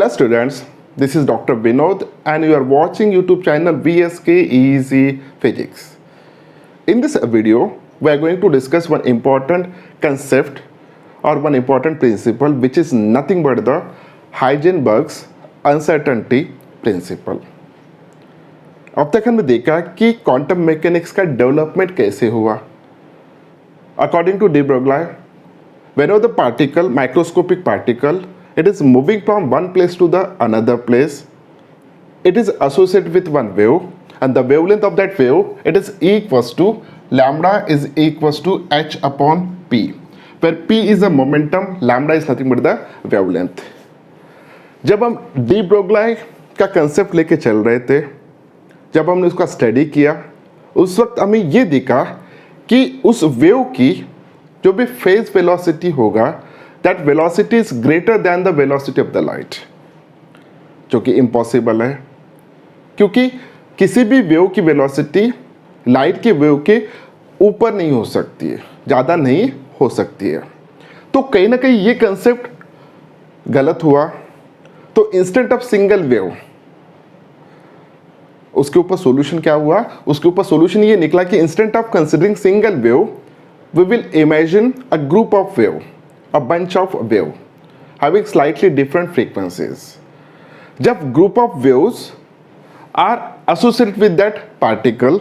Hello students, this is Dr. Vinod and you are watching YouTube channel VSK Easy Physics. In this video, we are going to discuss one important concept or one important principle which is nothing but the Heisenberg's uncertainty principle. अब तक हमने देखा कि quantum mechanics का development कैसे हुआ. According to de Broglie, whenever the particle, microscopic particle, it is moving from one place to the another place, it is associated with one wave, and the wavelength of that wave, it is equals to lambda is equals to h upon p, where p is the momentum, lambda is nothing but the wavelength. जब हम D ब्रोग्लाई का concept लेके चल रहे थे, जब हमने उसका स्टडी किया, उस वक्त हमें ये दिखा कि उस वेव की जो भी फेज वेलोसिटी होगा, that velocity is greater than the velocity of the light, जो कि इम्पॉसिबल है क्योंकि किसी भी वेव की वेलोसिटी लाइट के वेव के ऊपर नहीं हो सकती है, ज़्यादा नहीं हो सकती है. तो कहीं ना कहीं ये कंसेप्ट गलत हुआ. तो इंस्टेंट ऑफ सिंगल वेव, उसके ऊपर सॉल्यूशन क्या हुआ, उसके ऊपर सॉल्यूशन ये निकला कि instead of considering single wave we will imagine a group of wave, a bunch of wave having slightly different frequencies. जब group of waves are associated with that particle,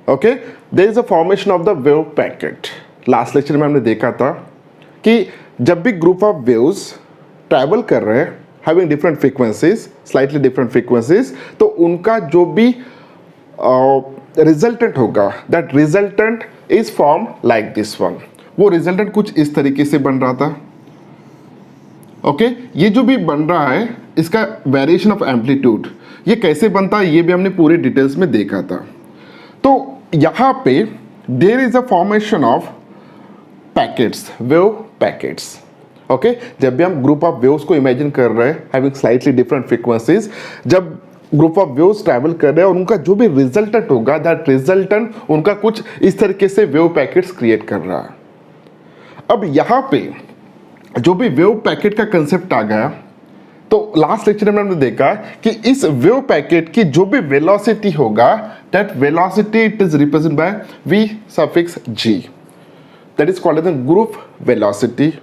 okay, there is a formation of the wave packet. Last lecture में हमने देखा था कि जब भी group of waves travel कर रहे हैं having different frequencies, slightly different frequencies, तो उनका जो भी resultant होगा, that resultant is formed like this one. वो resultant कुछ इस तरीके से बन रहा था. ओके, ये जो भी बन रहा है इसका वेरिएशन ऑफ एम्पलीट्यूड, ये कैसे बनता है ये भी हमने पूरे डिटेल्स में देखा था. तो यहाँ पे there is a formation of packets, wave packets. Okay, जब भी हम ग्रुप ऑफ वेव्स को इमेजिन कर रहे हैं हैविंग स्लाइटली डिफरेंट फ्रीक्वेंसीज, जब ग्रुप ऑफ वेव्स ट्रैवल कर रहे हैं और उनका जो भी रिजल्टेंट होगा, दैट रिजल्टेंट उनका कुछ इस तरीके से वेव पैकेट्स क्रिएट कर रहा है. अब यहाँ पे जो भी वेव पैकेट का कंसेप्ट आ गया, तो लास्ट लेक्चर में हमने देखा कि इस वेव पैकेट की जो भी वेलोसिटी होगा, that velocity it is represent by v suffix g, that is called age group velocity.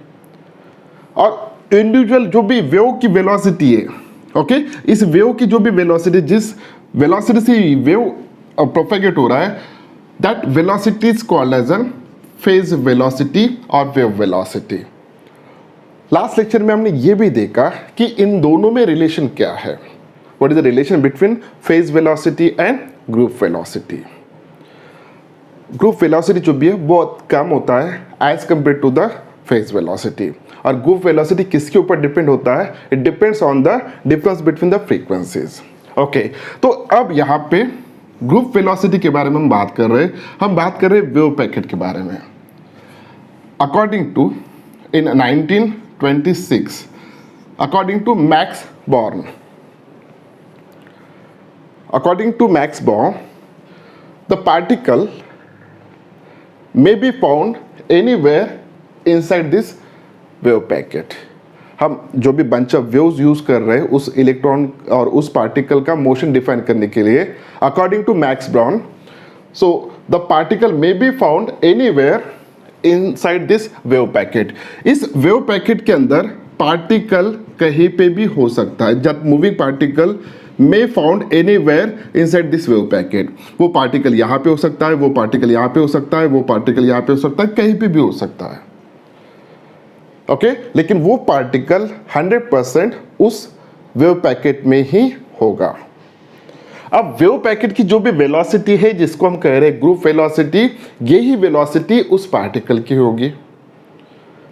और इंडिविजुअल जो भी वेव की वेलोसिटी है, ओके, इस वेव की जो भी वेलोसिटी, जिस वेलोसिटी से वेव प्रोपेगेट हो रहा है, that velocity is called as an phase velocity और वेव वेलोसिटी. लास्ट लेक्चर में हमने ये भी देखा कि इन दोनों में रिलेशन क्या है. What is the relation between phase velocity and group velocity. Group velocity जो भी है बहुत कम होता है as compare to the phase velocity, और ग्रुप वेलोसिटी किसके ऊपर डिपेंड होता है, it depends on the difference between the frequencies. Okay, तो अब यहाँ पे ग्रुप वेलोसिटी के बारे में हम बात कर रहे हैं वेव पैकेट के बारे में. According to in 1926, according to Max Born, the particle may be found anywhere inside this wave packet. हम जो भी बंच ऑफ वेव्स यूज कर रहे हैं उस इलेक्ट्रॉन और उस पार्टिकल का मोशन डिफाइन करने के लिए, according to Max Brown, so the particle may be found anywhere inside this wave packet. इस वेव पैकेट के अंदर पार्टिकल कहीं पे भी हो सकता है. जब moving particle may found anywhere inside this wave packet, वो पार्टिकल यहाँ पे हो सकता है, वो पार्टिकल यहाँ पे हो सकता है, वो पार्टिकल यहाँ पे हो सकता है, कहीं पे भी हो सकता है. ओके, लेकिन वो पार्टिकल 100% उस वेव पैकेट में ही होगा. अब वेव पैकेट की जो भी वेलोसिटी है, जिसको हम कह रहे हैं ग्रुप वेलोसिटी, यही वेलोसिटी उस पार्टिकल की होगी.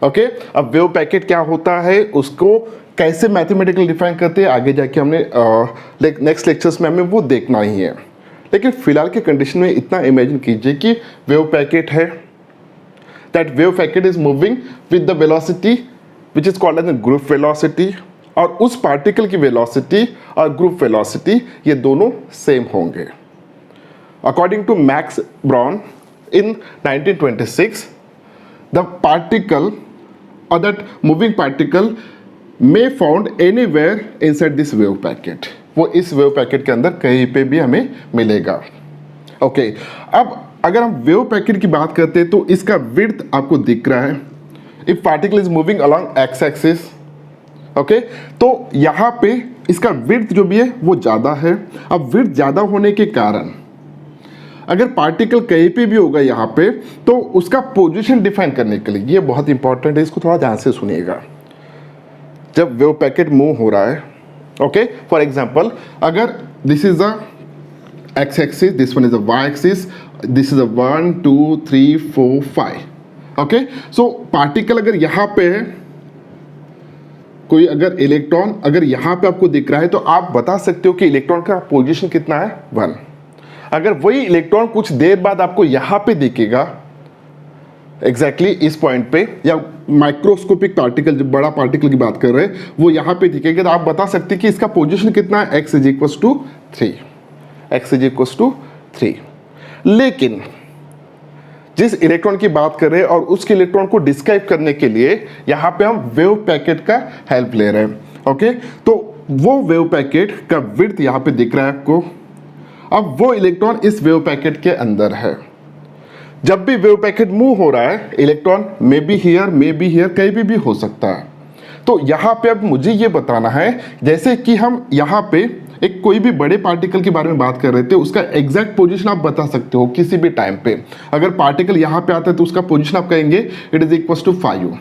ओके, अब वेव पैकेट क्या होता है, उसको कैसे मैथमेटिकल डिफाइन करते हैं, आगे जाके हमने नेक्स्ट लेक्चर्स में हमें वो देखना ही है. लेकिन फिलहाल के कंडीशन में इतना इमेजिन कीजिए कि वेव पैकेट है, that wave packet is moving with the velocity which is called as a group velocity, और उस पार्टिकल की वेलोसिटी और ग्रुप वेलोसिटी ये दोनों सेम होंगे. According to Max Brown in 1926, the particle or that moving particle may found anywhere inside this wave packet, वो इस wave packet के अंदर कहीं पे भी हमें मिलेगा। ओके अब अगर हम वेव पैकेट की बात करते हैं तो इसका विड्थ आपको दिख रहा है, if particle is moving along x axis. Okay तो यहाँ पे इसका विड्थ जो भी है वो ज़्यादा है। अब विड्थ ज़्यादा होने के कारण अगर पार्टिकल कहीं पे भी होगा यहाँ पे तो उसका पोजीशन डिफाइन करने के लिए, ये बहुत इंपॉर्टेंट है, इसको थोड़ा ध्यान से सुनिएगा। जब वेव पैकेट मूव हो रहा है, ओके फॉर एग्जांपल अगर this is a x axis, this one is a y axis, this is a 1 2 3 4 5। Okay so particle अगर यहाँ पे है, कोई अगर इलेक्ट्रॉन अगर यहाँ पे आपको दिख रहा है तो आप बता सकते हो कि इलेक्ट्रॉन का पोजीशन कितना है 1। अगर वही इलेक्ट्रॉन कुछ देर बाद आपको यहाँ पे दिखेगा एग्जैक्टली इस पॉइंट पे, या माइक्रोस्कोपिक पार्टिकल, जो बड़ा पार्टिकल की बात कर रहे हैं वो यहाँ पे दिखेगा, तो आप बता सकते हैं कि इसका पोजीशन कितना है, x = 3, x = 3। लेकिन जिस इलेक्ट्रॉन की बात कर रहे हैं और उसके इलेक्ट्रॉन को डिस्क्राइब करने के लिए यहाँ पे हम वेव पैकेट का हेल्प ले रहे हैं। ओके तो वो वेव पैकेट का विड्थ यहाँ पे दिख रहा है आपको। अब वो इलेक्ट्रॉन इस वेव पैकेट के अंदर है। जब भी वेव पैकेट मूव हो रहा है इलेक्ट्रॉन मे बी हियर कहीं भी हो सकता है। तो यहाँ पे अब मुझे ये बताना है, जैसे कि हम यहाँ पे एक कोई भी बड़े पार्टिकल के बारे में बात कर रहे थे, उसका एग्जैक्ट पोजीशन आप बता सकते हो किसी भी टाइम पे। अगर पार्टिकल यहाँ पे आता है तो उसका पोजीशन आप कहेंगे इट इज इक्वल टू 5।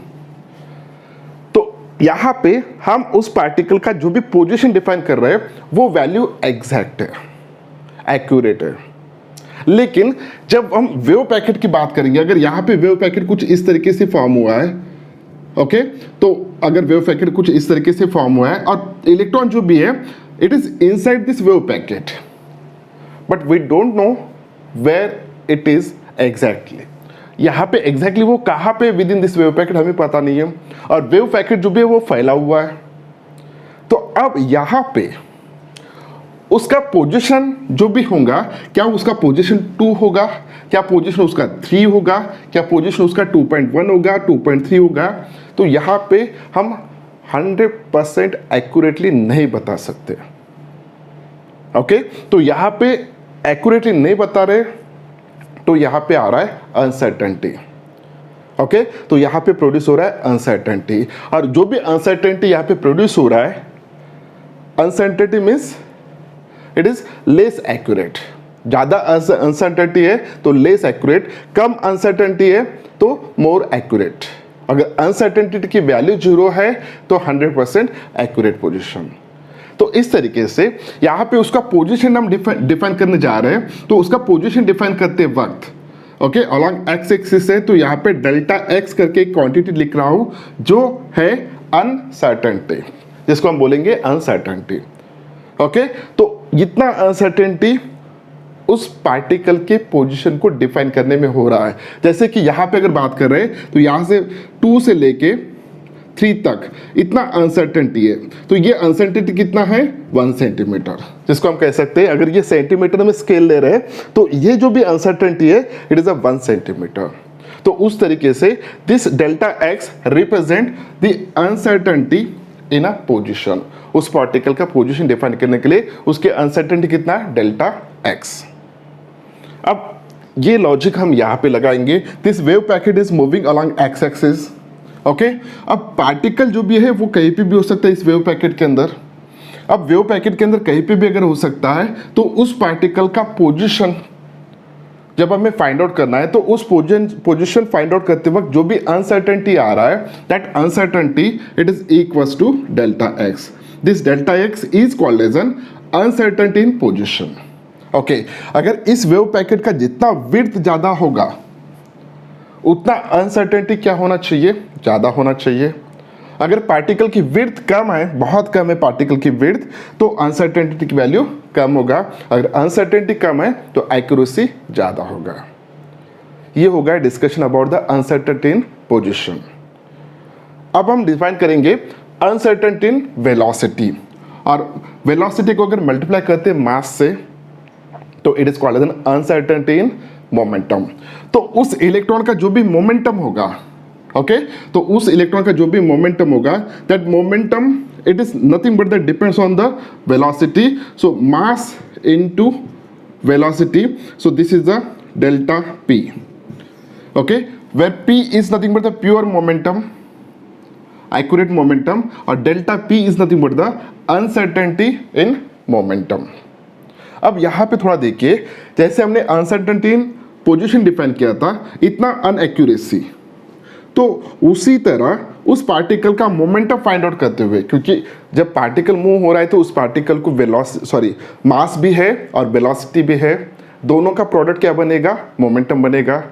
तो यहाँ पे हम उस पार्टिकल का जो भी पोजीशन डिफाइन कर रहे हैं वो वैल्यू एग्जैक्ट है, एक्यूरेट है। लेकिन जब हम वेव पैकेट की बात करेंगे, अगर यहाँ पे वेव पैकेट कुछ इस तरीके से फॉर्म हुआ है, ओके तो अगर वेव पैकेट कुछ इस तरीके से फॉर्म हुआ है और इलेक्ट्रॉन जो भी है it is inside this wave packet, but we don't know where it is exactly. यहाँ पे एग्जैक्टली वो कहाँ पे within this wave packet हमें पता नहीं है, और वेव पैकेट जो भी है वो फैला हुआ है। तो अब यहाँ पे उसका पोजीशन जो भी होगा, क्या उसका पोजीशन 2 होगा, क्या पोजीशन उसका 3 होगा, क्या पोजीशन उसका 2.1 होगा, 2.3 होगा, तो यहाँ पे हम 100% एक्यूरेटली नहीं बता सकते। ओके तो यहाँ पे एक्यूरेटली नहीं बता रहे, तो यहाँ पे आ रहा है अनसर्टेनिटी। ओके तो यहाँ पे प्रोड्यूस हो रहा है अनसर्टेनिटी, और जो भी अनसर्टेनिटी यहाँ पे प्रोड्यूस हो रहा है, uncertainty means it is less accurate. ज़्यादा अनसर्टेनिटी है तो लेस एक्यूरेट, कम अनसर्टेनिटी है तो मोर एक्यूरेट। अगर अनसर्टेनिटी की वैल्यू 0 है तो 100% एक्यूरेट पोजीशन। तो इस तरीके से यहाँ पे उसका पोजीशन हम डिफाइन करने जा रहे हैं। तो उसका पोजीशन डिफाइन करते वक्त ओके अलॉन्ग एक्स एक्सिस है, तो यहाँ पे डेल्टा एक्स करके एक क्वांटिटी लिख रहा हूँ जो है अनसर्टेनिटी, जिसको हम बोलेंगे अनसर्टेनिटी। ओके तो इतना अनसर्टेनिटी उस पार्टिकल के पोजीशन को डिफाइन करने में हो रहा है। जैसे कि यहाँ पे अगर बात कर रहे हैं तो यहाँ से 2 से लेके 3 तक इतना अनसर्टेनिटी है, तो ये अनसर्टेनिटी कितना है 1 सेंटीमीटर, जिसको हम कह सकते हैं अगर ये सेंटीमीटर में स्केल ले रहे हैं तो ये जो भी अनसर्टेनिटी है इट इज अ 1 सेंटीमीटर। तो उस तरीके से this delta x represent the uncertainty in a position. उस पार्टिकल का पोजीशन डिफाइन करने के लिए उसके अनसर्टेनिटी कितना है डेल्टा एक्स। अब ये लॉजिक हम यहाँ पे लगाएंगे, this wave packet is moving along x axis. Okay अब पार्टिकल जो भी है वो कहीं पे भी हो सकता है इस वेव पैकेट के अंदर। अब वेव पैकेट के अंदर कहीं पे भी अगर हो सकता है तो उस पार्टिकल का पोजीशन जब हमें फाइंड आउट करना है तो उस पोजीशन फाइंड आउट करते वक्त जो भी अनसर्टेनिटी आ रहा है that uncertainty it is equals to delta x. This delta x is called as an uncertainty in position. Okay अगर इस वेव पैकेट का जितना विड्थ ज्यादा होगा उतना अनसर्टेनिटी क्या होना चाहिए, ज्यादा होना चाहिए। अगर पार्टिकल की विड्थ कम है, बहुत कम है पार्टिकल की विड्थ, तो अनसर्टेनिटी की वैल्यू कम होगा। अगर अनसर्टेनिटी कम है तो एक्यूरेसी ज्यादा होगा। ये होगा discussion about the uncertainty in position. अब हम डिफाइन करेंगे अनसर्टेनिटी इन वेलोसिटी, और वेलोसिटी को अगर मल्टीप्लाई करते हैं मास से तो it is called as an uncertainty in momentum. तो उस इलेक्ट्रॉन का जो भी मोमेंटम होगा ओके तो उस इलेक्ट्रॉन का जो भी मोमेंटम होगा, that momentum it is nothing but that depends on the velocity. So mass into velocity, so this is the delta p. Okay, where p is nothing but the pure momentum, accurate momentum, or delta p is nothing but the uncertainty in momentum. अब यहाँ पे थोड़ा देखिए, जैसे हमने uncertainty in position define किया था, इतना अनएक्यूरेसी, तो उसी तरह उस पार्टिकल का मोमेंटम फाइंड आउट करते हुए, क्योंकि जब पार्टिकल मूव हो रहा है तो उस पार्टिकल को मास भी है और वेलोसिटी भी है, दोनों का प्रोडक्ट क्या बनेगा, मोमेंटम बनेगा.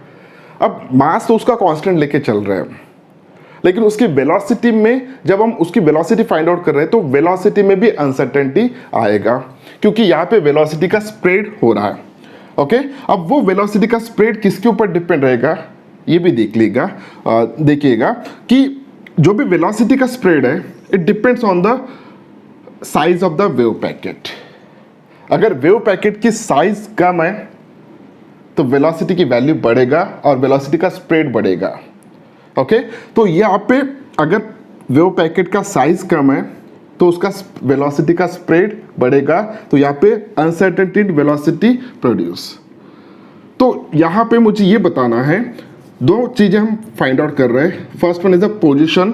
अब मास तो उसका कांस्टेंट लेके चल रहा है, लेकिन उसकी वेलोसिटी में जब हम उसकी वेलोसिटी फाइंड आउट कर रहे हैं तो वेलोसिटी में भी अनसर्टेनिटी आएगा, क्योंकि यहाँ पे वेलोसिटी का स्प्रेड हो रहा है. ओके अब वो वेलोसिटी का स्प्रेड किसके ऊपर डिपेंड रहेगा, ये भी देखिएगा कि जो भी वेलोसिटी का स्प्रेड है it depends on the size of the wave packet. अगर वेव पैकेट की साइज कम है तो वेलोसिटी की वैल्यू बढ़ेगा और वेलोसिटी का स्प्रेड बढ़ेगा. ओके तो यहाँ पे अगर वेव पैकेट का साइज कम है तो उसका वेलोसिटी का स्प्रेड बढ़ेगा, तो यहाँ पे अनसर्टेनिटी इन वेलोसिटी प्रोड्यूस. तो यहाँ पे मुझे ये बताना है, दो चीजें हम फाइंड आउट कर रहे हैं. First one is the position,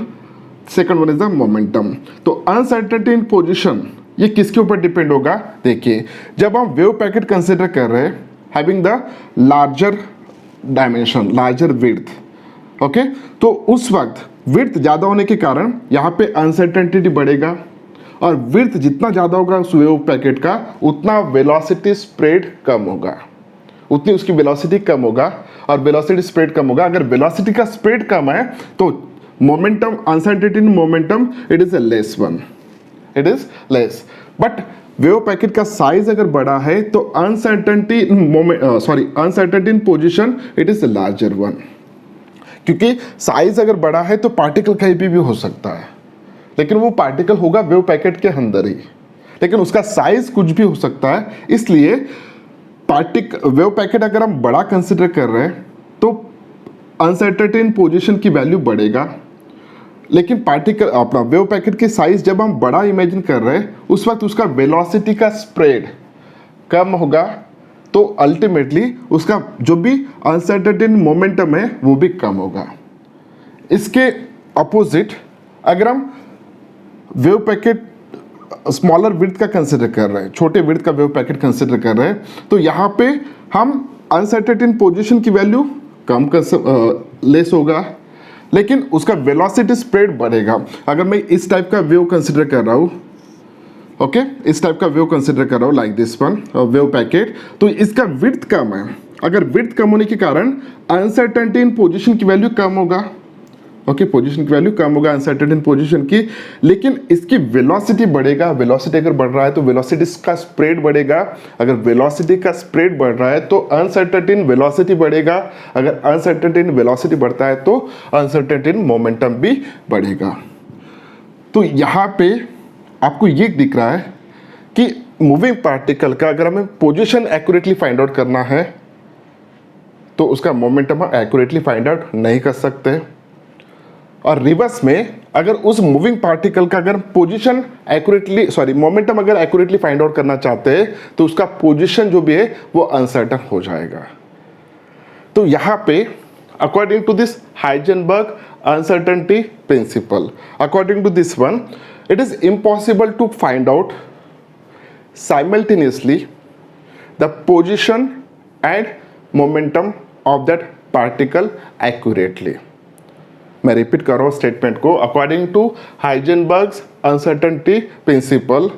second one is the momentum. तो अनसर्टेनिटी इन पोजीशन ये किसके ऊपर डिपेंड होगा, देखिए जब हम वेव पैकेट कंसिडर कर रहे हैं having the larger dimension, larger width, okay तो उस वक्त विड्थ ज़्यादा होने के कारण यहाँ पे अनसर्टेनिटी बढ़ेगा, और विड्थ जितना ज़्यादा होगा उस वेव पैकेट का उतना वेलोसिटी स्प्रेड कम होगा, उतनी उसकी वेलोसिटी कम होगा और वेलोसिटी स्प्रेड कम होगा. अगर वेलोसिटी का स्प्रेड कम है तो momentum, uncertainty in momentum it is a less one, it is less. But wave packet का साइज अगर बड़ा है तो uncertainty in position it is a larger one, क्योंकि साइज अगर बड़ा है तो पार्टिकल कहीं भी हो सकता है, लेकिन वो पार्टिकल होगा वेव पैकेट के अंदर ही, लेकिन उसका साइज कुछ भी हो सकता है. इसलिए वेव पैकेट अगर हम बड़ा कंसिडर कर रहे हैं तो अनसर्टेनिटी इन पोजीशन की वैल्यू बढ़ेगा, लेकिन पार्टिकल अपना वेव पैकेट की साइज जब हम बड़ा इमेजिन कर रहे हैं उस वक्त उसका वेलोसिटी का स्प्रेड कम होगा, तो अल्टीमेटली उसका जो भी अनसर्टेनिटी इन मोमेंटम है वो भी कम होगा. इसके अपोजिट अगर हम वेव पैकेट स्मॉलर विड्थ का कंसिडर कर रहे हैं, छोटे विड्थ का वेव पैकेट कंसिडर कर रहे हैं, तो यहाँ पे हम अनसर्टेनिटी इन पोजीशन की वैल्यू कम लेस होगा, लेकिन उसका वेलोसिटी स्प्रेड बढ़ेगा. अगर मैं इस टाइप का वेव कंसिडर कर रहा हूँ, ओके इस टाइप का वेव कंसिडर कर रहा हूँ like this one wave packet, तो इसका विड्थ कम है. अगर विड्थ कम होने के कारण अनसर्टेनिटी इन पोजीशन की वैल्यू कम होगा, ओके पोजीशन की वैल्यू कम होगा अनसर्टेनिटी इन पोजीशन की, लेकिन इसकी वेलोसिटी बढ़ेगा. वेलोसिटी अगर बढ़ रहा है तो वेलोसिटी का स्प्रेड बढ़ेगा, अगर वेलोसिटी का स्प्रेड बढ़ रहा है तो अनसर्टेनिटी इन वेलोसिटी बढ़ेगा, अगर अनसर्टेनिटी इन वेलोसिटी बढ़ता है तो अनसर्टेनिटी इन मोमेंटम भी बढ़ेगा. तो यहाँ पे आपको ये दिख रहा है कि मूविंग पार्टिकल का अगर हमें पोजीशन एक्यूरेटली फाइंड आउट करना है तो उसका मोमेंटम हम एक्यूरेटली फाइंड आउट नहीं कर सकते, और रिवर्स में अगर उस मूविंग पार्टिकल का अगर पोजीशन मोमेंटम अगर एक्यूरेटली फाइंड आउट करना चाहते हैं तो उसका पोजीशन जो भी है वो अनसर्टन हो जाएगा. तो यहाँ पे according to this Heisenberg uncertainty principle, according to this one it is impossible to find out simultaneously the position and momentum of that particle accurately. मैं रिपीट कर रहा हूँ स्टेटमेंट को. According to Heisenberg's uncertainty principle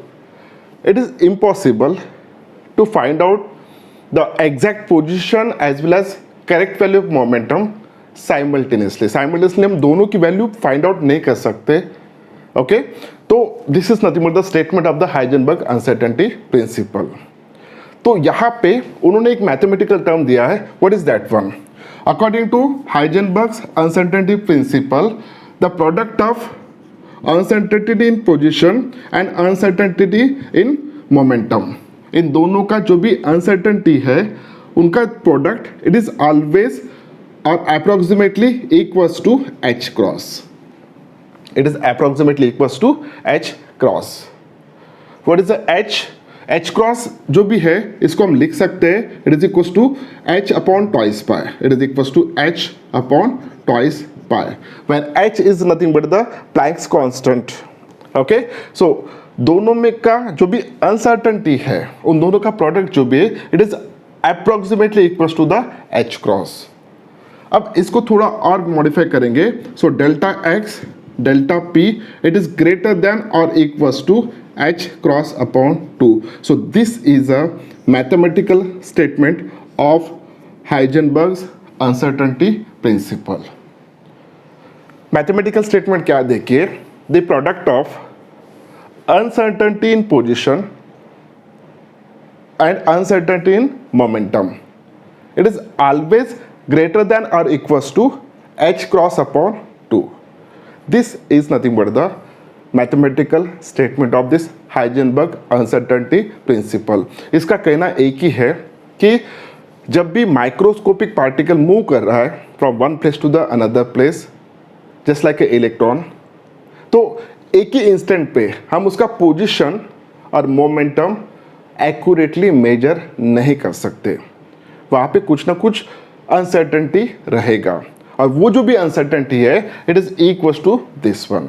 it is impossible to find out the exact position as well as correct value of momentum simultaneously हम दोनों की value find out नहीं कर सकते. ओके तो this is nothing but the statement of the Heisenberg uncertainty principal. तो यहाँ पे उन्होंने एक मैथमेटिकल टर्म दिया है, what is that one? According to Heisenberg's uncertainty principle, the product of uncertainty in position and uncertainty in momentum, इन दोनों का जो भी uncertainty है उनका product it is always or approximately equals to H cross. It is approximately equals to H cross. What is the H? H cross जो भी है इसको हम लिख सकते हैं, it is equals to H upon twice pi. It is equals to H upon twice pi, where H is nothing but the Planck's constant. Okay, so दोनों में का जो भी अनसर्टनिटी है उन दोनों का प्रोडक्ट जो भी है it is approximately equals to the H cross. अब इसको थोड़ा और मॉडिफाई करेंगे. So delta x delta p it is greater than और equals to H cross upon 2. So this is a mathematical statement of Heisenberg's uncertainty principle. Mathematical statement क्या देखिए, the product of uncertainty in position and uncertainty in momentum, it is always greater than or equals to H cross upon 2. This is nothing but the mathematical statement of this Heisenberg uncertainty principle. इसका कहना एक ही है कि जब भी microscopic particle move कर रहा है from one place to the another place just like a electron, तो एक ही इंस्टेंट पे हम उसका पोजीशन और मोमेंटम एक्यूरेटली मेजर नहीं कर सकते. वहाँ पे कुछ ना कुछ अनसर्टेनिटी रहेगा और वो जो भी अनसर्टेनिटी है it is equals to this one.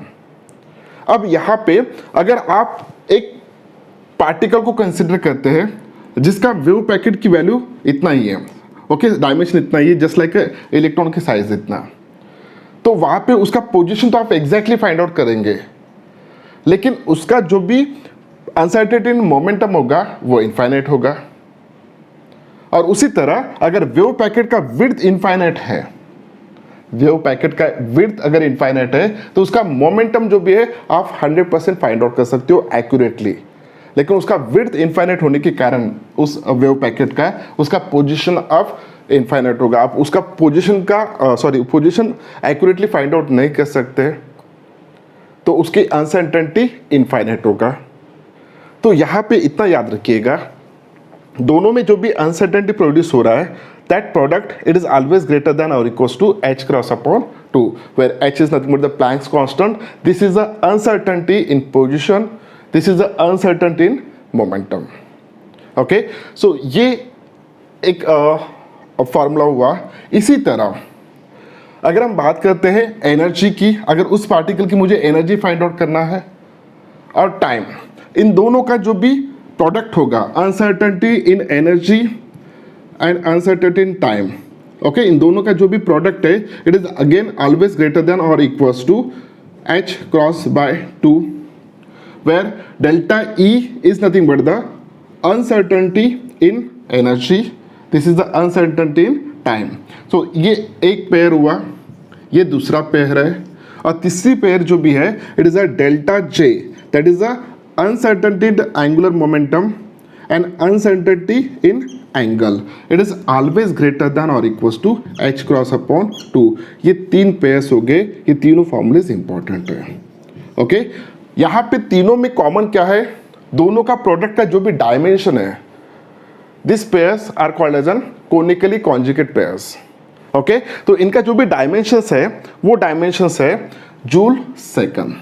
अब यहाँ पे अगर आप एक पार्टिकल को कंसिडर करते हैं जिसका वेव पैकेट की वैल्यू इतना ही है, ओके, डायमेंशन इतना ही है, जस्ट लाइक इलेक्ट्रॉन की साइज इतना, तो वहाँ पे उसका पोजीशन तो आप एग्जैक्टली फाइंड आउट करेंगे, लेकिन उसका जो भी अनसर्टेनिटी इन मोमेंटम होगा वो इनफाइनाइट होगा. और उसी तरह अगर वेव पैकेट का विड्थ इनफाइनाइट है, वेव पैकेट का विड्थ अगर इनफाइनाइट है तो उसका मोमेंटम जो भी है आप 100% फाइंड आउट कर सकते हो एक्यूरेटली, लेकिन उसका विड्थ इनफाइनाइट होने के कारण उस वेव पैकेट का उसका पोजीशन ऑफ इनफाइनाइट होगा. आप उसका पोजीशन का पोजीशन एक्यूरेटली फाइंड आउट नहीं कर सकते, तो उसकी अनसर्टेनिटी इनफाइनाइट होगा. तो यहाँ पे इतना याद रखिएगा, दोनों में जो भी अनसर्टेनिटी प्रोड्यूस हो रहा है that product it is always greater than और equals to H cross upon 2, where H is nothing but the Planck's constant. This is the uncertainty in position, this is the uncertainty in momentum. Okay, so ये एक formula हुआ. इसी तरह अगर हम बात करते हैं एनर्जी की, अगर उस पार्टिकल की मुझे एनर्जी फाइंड आउट करना है और टाइम, इन दोनों का जो भी प्रोडक्ट होगा uncertainty in energy and uncertainty in time, okay, इन दोनों का जो भी प्रोडक्ट है it is again always greater than और equals to H cross by 2, where delta E is nothing but the uncertainty in energy, this is the uncertainty in time. So ये एक pair हुआ, ये दूसरा पेयर है, और तीसरी पेयर जो भी है it is a delta J, that is a uncertainty in angular momentum and uncertainty in angle. It is always greater than और equals to H cross upon 2. ये तीन पेयर्स हो गए, ये तीनों फॉर्मूलेज इंपॉर्टेंट है. ओके, यहाँ पे तीनों में कॉमन क्या है, दोनों का प्रोडक्ट का जो भी डायमेंशन है, this pairs are called as an canonically conjugate pairs. Okay, तो इनका जो भी डायमेंशंस है वो डायमेंशंस है जूल सेकंड.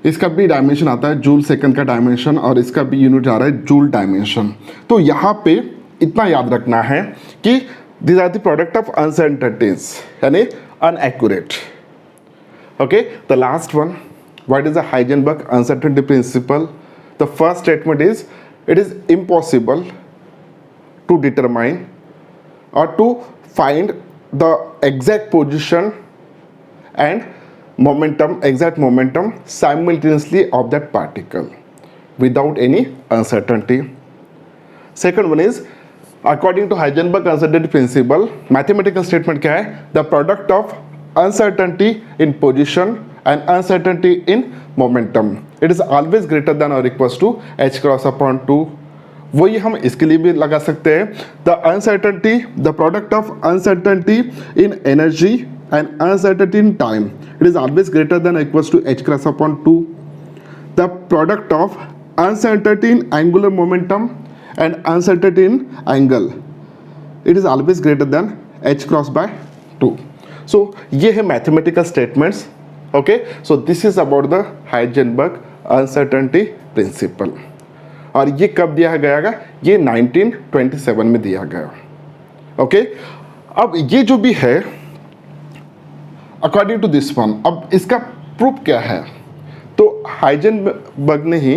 इसका भी डायमेंशन आता है जूल सेकंड का डायमेंशन, और इसका भी यूनिट आ रहा है जूल डायमेंशन. तो यहाँ पे इतना याद रखना है कि this are the product of uncertainties, यानी inaccurate. Okay, the last one, what is the Heisenberg uncertainty principle? The first statement is it is impossible to determine or to find the exact position and momentum, exact momentum simultaneously of that particle without any uncertainty. Second one is according to Heisenberg uncertainty principle, mathematical statement क्या है? The product of uncertainty in position and uncertainty in momentum, it is always greater than or equals to H cross upon 2. वही हम इसके लिए भी लगा सकते हैं, the uncertainty, the product of uncertainty in energy and uncertainty in time, it is always greater than or equals to H cross upon 2. The product of uncertainty in angular momentum and uncertainty in angle, it is always greater than h cross by 2. So ये है mathematical statements. Okay, so this is about the Heisenberg uncertainty principal. और ये कब दिया गया? ये 1927 में दिया गया. ओके, अब ये जो भी है अकॉर्डिंग टू दिस वन, अब इसका प्रूफ क्या है? तो हाइजेनबर्ग ने ही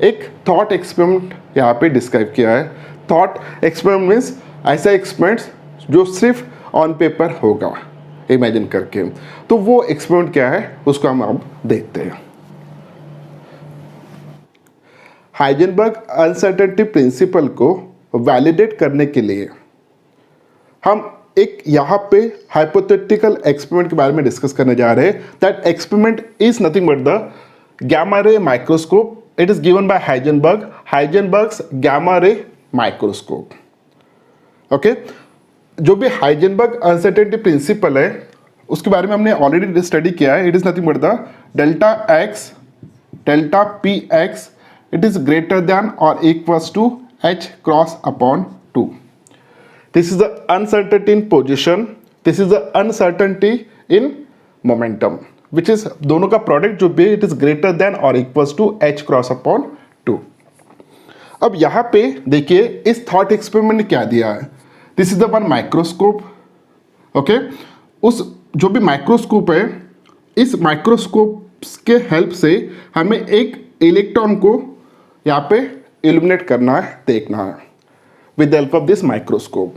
एक थॉट एक्सपेरिमेंट यहाँ पे डिस्क्राइब किया है. थॉट एक्सपेरिमेंट मीन्स ऐसा एक्सपेरिमेंट जो सिर्फ ऑन पेपर होगा, इमेजिन करके. तो वो एक्सपेरिमेंट क्या है उसको हम अब देखते हैं. हाइजेनबर्ग अनसर्टेनिटी प्रिंसिपल को वैलिडेट करने के लिए हम एक यहाँ पे हाइपोथेटिकल एक्सपेरिमेंट के बारे में डिस्कस करने जा रहे हैं. That experiment is nothing but the gamma ray microscope. It is given by Heisenberg's gamma ray microscope. Okay, जो भी हाइजेनबर्ग अनसर्टेनिटी प्रिंसिपल है उसके बारे में हमने ऑलरेडी स्टडी किया है. It is nothing but the delta p x it is greater than और equals to h cross upon 2. This is the uncertainty in position. This is the uncertainty in momentum, which is दोनों का product जो भी it is greater than or equals to h cross upon 2. अब यहाँ पे देखिए इस थॉट एक्सपेरिमेंट ने क्या दिया है. This is the one microscope. Okay, उस जो भी माइक्रोस्कोप है, इस माइक्रोस्कोप के हेल्प से हमें एक इलेक्ट्रॉन को यहाँ पे इल्यूमिनेट करना है, देखना है with the help of this microscope.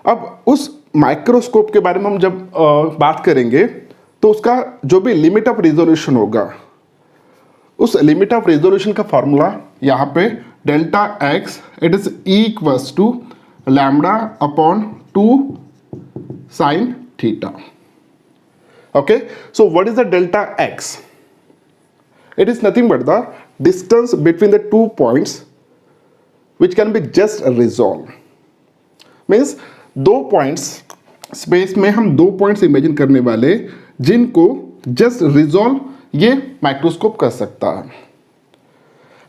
अब उस माइक्रोस्कोप के बारे में हम जब बात करेंगे तो उसका जो भी लिमिट ऑफ रिजोल्यूशन होगा, उस लिमिट ऑफ रिजोल्यूशन का फॉर्मूला यहाँ पे delta x it is equals to lambda upon 2 sine theta. Okay, so what is the delta x? It is nothing but the distance between the 2 points which can be just resolve. Means 2 points space में हम 2 points imagine करने वाले जिनको just resolve ये microscope कर सकता है.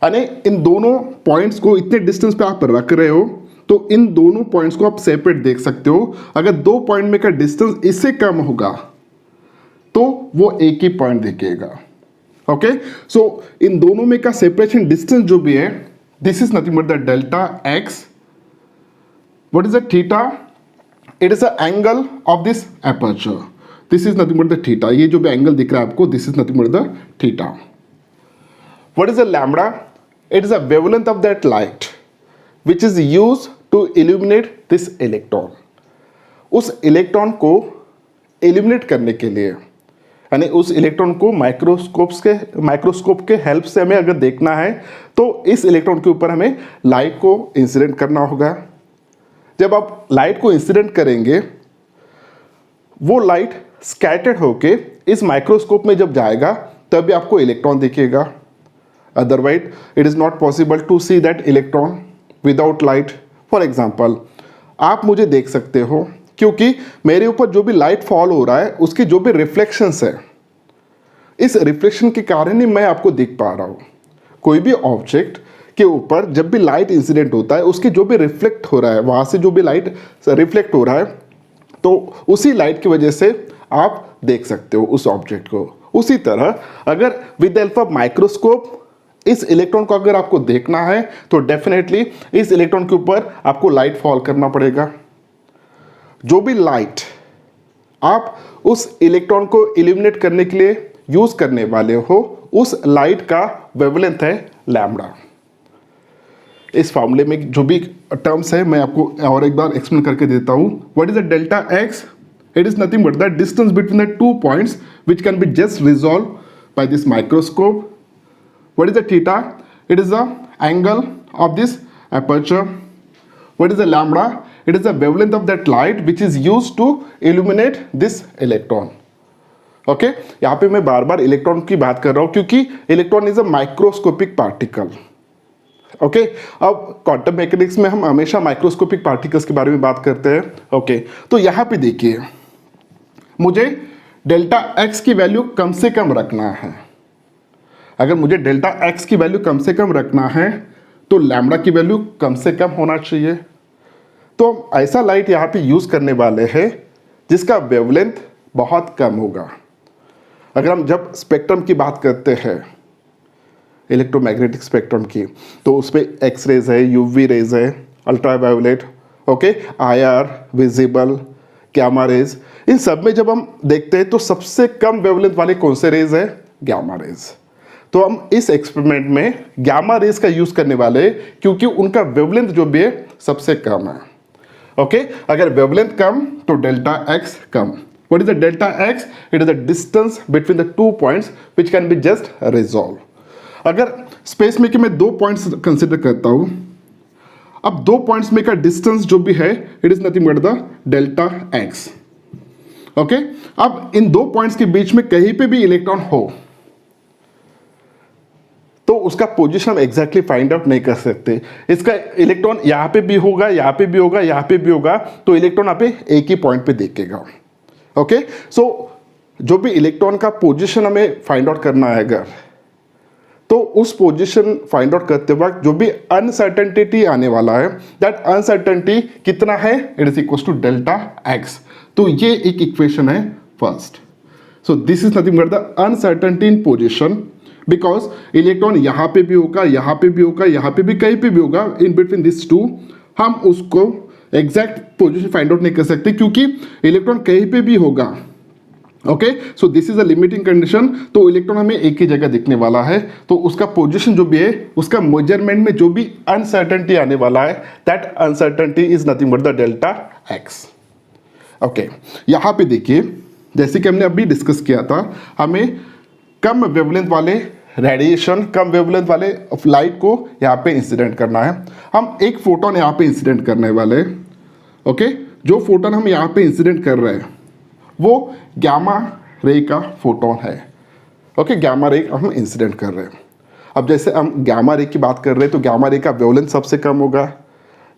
यानी इन दोनों पॉइंट्स को इतने डिस्टेंस पे आप रख रहे हो तो इन दोनों पॉइंट्स को आप सेपरेट देख सकते हो. अगर 2 पॉइंट में का डिस्टेंस इससे कम होगा तो वो एक ही पॉइंट दिखेगा. ओके, सो इन दोनों में का सेपरेशन डिस्टेंस जो भी है, this is nothing but the delta x. What is the theta? It is the angle of this aperture. This is nothing but the theta. ये जो भी एंगल दिख रहा है आपको, this is nothing but the theta. What is the lambda? It is the wavelength of that light which is used to illuminate this electron. उस electron को illuminate करने के लिए, यानी उस इलेक्ट्रॉन को माइक्रोस्कोप के हेल्प से हमें अगर देखना है तो इस इलेक्ट्रॉन के ऊपर हमें लाइट को इंसिडेंट करना होगा. जब आप लाइट को इंसिडेंट करेंगे वो लाइट स्कैटर्ड होके इस माइक्रोस्कोप में जब जाएगा तभी आपको इलेक्ट्रॉन दिखेगा. Otherwise it is not possible to see that electron without light. For example, आप मुझे देख सकते हो क्योंकि मेरे ऊपर जो भी लाइट फॉल हो रहा है उसकी जो भी रिफ्लेक्शंस है, इस रिफ्लेक्शन के कारण ही मैं आपको दिख पा रहा हूँ. कोई भी ऑब्जेक्ट के ऊपर जब भी लाइट इंसिडेंट होता है उसकी जो भी रिफ्लेक्ट हो रहा है, वहाँ से जो भी लाइट रिफ्लेक्ट हो रहा है तो उसी लाइट की वजह से आप देख सकते हो उस ऑब्जेक्ट को. उसी तरह अगर with the help of microscope इस इलेक्ट्रॉन को अगर आपको देखना है तो डेफिनेटली इस इलेक्ट्रॉन के ऊपर आपको लाइट फॉल करना पड़ेगा. जो भी लाइट आप उस इलेक्ट्रॉन को इल्यूमिनेट करने के लिए यूज करने वाले हो, उस लाइट का वेवलेंथ है लैम्डा. इस फॉर्मूले में जो भी टर्म्स है मैं आपको और एक बार एक्सप्लेन करके देता हूं. What is the delta x? It is nothing but the distance between the 2 points which can be just resolve by this microscope. What is the theta? It is the angle of this aperture. What is the lambda? It is the wavelength of that light which is used to illuminate this electron. Okay, यहाँ पे मैं बार बार electron की बात कर रहा हूँ क्योंकि electron is a microscopic particle. Okay, अब क्वांटम मैकेनिक्स में हम हमेशा माइक्रोस्कोपिक पार्टिकल्स के बारे में बात करते हैं. ओके, तो यहाँ पे देखिए मुझे डेल्टा एक्स की वैल्यू कम से कम रखना है. अगर मुझे डेल्टा एक्स की वैल्यू कम से कम रखना है तो लैम्डा की वैल्यू कम से कम होना चाहिए. तो हम ऐसा लाइट यहाँ पे यूज़ करने वाले हैं जिसका वेवलेंथ बहुत कम होगा। अगर हम जब स्पेक्ट्रम की बात करते हैं, इलेक्ट्रोमैग्नेटिक स्पेक्ट्रम की, तो उस पर एक्स रेज है, यूवी रेज है, ultraviolet, okay, IR, visible, gamma rays, इन सब में जब हम देखते हैं तो सबसे कम वेवलेंथ वाले कौन से रेज है? Gamma rays. तो हम इस एक्सपेरिमेंट में गामा रेज का यूज करने वाले हैं क्योंकि उनका वेवलेंथ जो भी है सबसे कम है। ओके, अगर वेवलेंथ कम तो delta x come. What is the delta x? It is the distance between the 2 points which can be just resolve. अगर स्पेस में कि मैं 2 पॉइंट्स कंसिडर करता हूं, अब 2 पॉइंट्स में का डिस्टेंस जो भी है it is nothing but the delta x. Okay, अब इन 2 पॉइंट्स के बीच में कहीं पे भी इलेक्ट्रॉन हो तो उसका पोजीशन हम एग्जैक्टली फाइंड आउट नहीं कर सकते। इसका इलेक्ट्रॉन यहाँ पे भी होगा, यहाँ पे भी होगा, यहाँ पे भी होगा, तो इलेक्ट्रॉन यहाँ पे एक ही पॉइंट पे देखेगा। ओके, सो जो भी इलेक्ट्रॉन का पोजीशन हमें फाइंड आउट करना है अगर, तो उस पोजीशन फाइंड आउट करते वक्त जो भी अनसर्टेनिटी आने वाला है, दैट अनसर्टेनिटी कितना है? It is equal to delta x. तो ये एक इक्वेशन है first. So this is nothing but the uncertainty in position, because electron यहाँ पे भी होगा, यहाँ पे भी होगा, यहाँ पे भी, कहीं पे भी होगा, इन बिटवीन दिस टू हम उसको एग्जैक्ट पोजीशन फाइंड आउट नहीं कर सकते क्योंकि इलेक्ट्रॉन कहीं पे भी होगा। Okay, so this is a limiting condition. तो इलेक्ट्रॉन हमें एक ही जगह दिखने वाला है, तो उसका पोजीशन जो भी है, उसका मेजरमेंट में जो भी अनसर्टेनिटी आने वाला है, that uncertainty is nothing but the delta x. Okay, यहाँ पे देखिए, जैसे कि हमने अभी डिस्कस किया था, हमें कम वेवलेंथ वाले रेडिएशन, कम वेवलेंथ वाले लाइट को यहाँ पे इंसिडेंट करना है। हम एक फोटोन यहाँ पे इंसिडेंट करने वाले हैं। ओके, जो फोटोन हम यहाँ पे इंसिडेंट कर रहे हैं वो गामा रे का फोटोन है। ओके, गामा रे हम इंसिडेंट कर रहे हैं। अब जैसे हम गामा रे की बात कर रहे हैं तो गामा रे का वेवलेंथ सबसे कम होगा,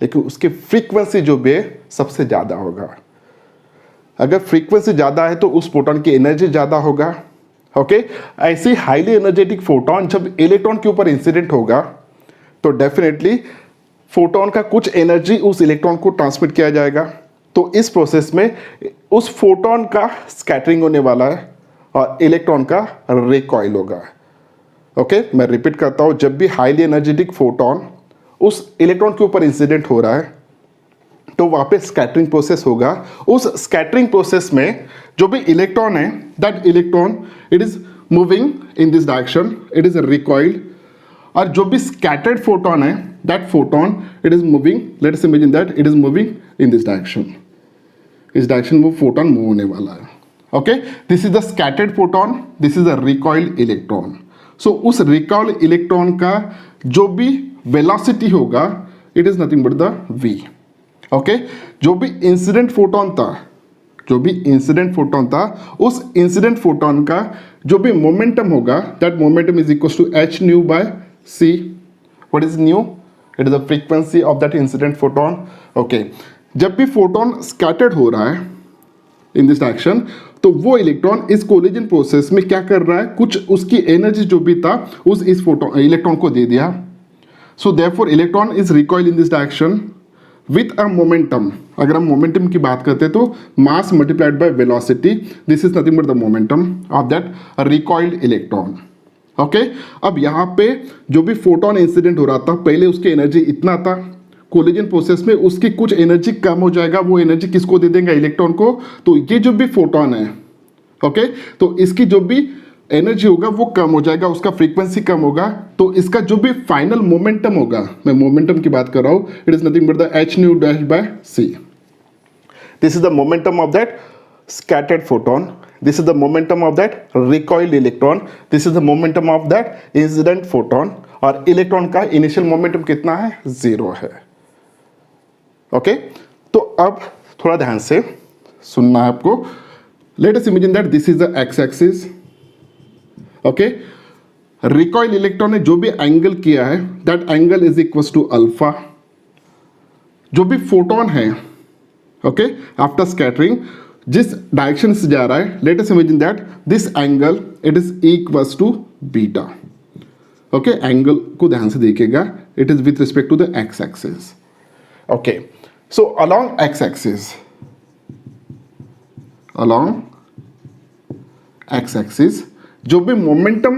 लेकिन उसकी फ्रीक्वेंसी जो भी है सबसे ज़्यादा होगा। अगर फ्रीक्वेंसी ज़्यादा है तो उस फोटोन की एनर्जी ज़्यादा होगा। ओके, ऐसी हाईली एनर्जेटिक फोटोन जब इलेक्ट्रॉन के ऊपर इंसिडेंट होगा तो डेफिनेटली फोटोन का कुछ एनर्जी उस इलेक्ट्रॉन को ट्रांसमिट किया जाएगा। तो इस प्रोसेस में उस फोटोन का स्कैटरिंग होने वाला है और इलेक्ट्रॉन का रिकॉइल होगा। ओके, मैं रिपीट करता हूँ, जब भी हाईली एनर्जेटिक फोटोन उस इलेक्ट्रॉन के ऊपर इंसिडेंट हो रहा है तो वहाँ पे स्कैटरिंग प्रोसेस होगा। उस स्कैटरिंग प्रोसेस में जो भी इलेक्ट्रॉन है, that electron it is moving in this direction, it is recoiled. और जो भी स्कैटर्ड फोटोन है, that photon it is moving, let us imagine that it is moving in this direction. इस direction में फोटोन मूव होने वाला है। Okay, this is the scattered photon, this is the recoiled electron. So उस recoiled electron का जो भी velocity होगा it is nothing but the v। Okay, जो भी इंसिडेंट फोटोन था, जो भी इंसिडेंट फोटोन था, उस इंसिडेंट फोटोन का जो भी मोमेंटम होगा, that momentum is equal to h nu by c। What is nu? It is the frequency of that incident photon. Okay, जब भी फोटोन स्कैटर्ड हो रहा है इन दिस डायरेक्शन, तो वो इलेक्ट्रॉन इस कोलिजन प्रोसेस में क्या कर रहा है, कुछ उसकी एनर्जी जो भी था उस इस फोटोन इलेक्ट्रॉन को दे दिया। So therefore electron is recoil in this direction with a momentum. अगर हम मोमेंटम की बात करते हैं तो mass multiplied by velocity, this is nothing but the momentum of that recoiled electron. Okay, अब यहाँ पे जो भी फोटोन इंसिडेंट हो रहा था, पहले उसकी एनर्जी इतना था, कोलिजन प्रोसेस में उसकी कुछ एनर्जी कम हो जाएगा, वो एनर्जी किसको दे देंगे? इलेक्ट्रॉन को। तो ये जो भी फोटोन है, ओके, तो इसकी जो भी एनर्जी होगा वो कम हो जाएगा, उसका फ्रीक्वेंसी कम होगा, तो इसका जो भी फाइनल मोमेंटम होगा, मैं मोमेंटम की बात कर रहा हूँ, it is nothing but the h new dash bye c। This is the momentum of that scattered photon, this is the momentum of that recoiled electron, this is the momentum of that incident photon, और electron का initial momentum कितना है? 0 है। Okay, तो अब थोड़ा ध्यान से सुनना है आपको। Let us imagine that this is the x axis. Okay, recoil electron ने जो भी एंगल किया है, that angle is equal to alpha. जो भी फोटोन है, ओके, आफ्टर स्कैटरिंग जिस डायरेक्शन से जा रहा है, let us imagine that this angle it is equals to beta. Okay, angle को ध्यान से देखिएगा, it is with respect to the x axis. Okay, so along x axis, along x axis जो भी मोमेंटम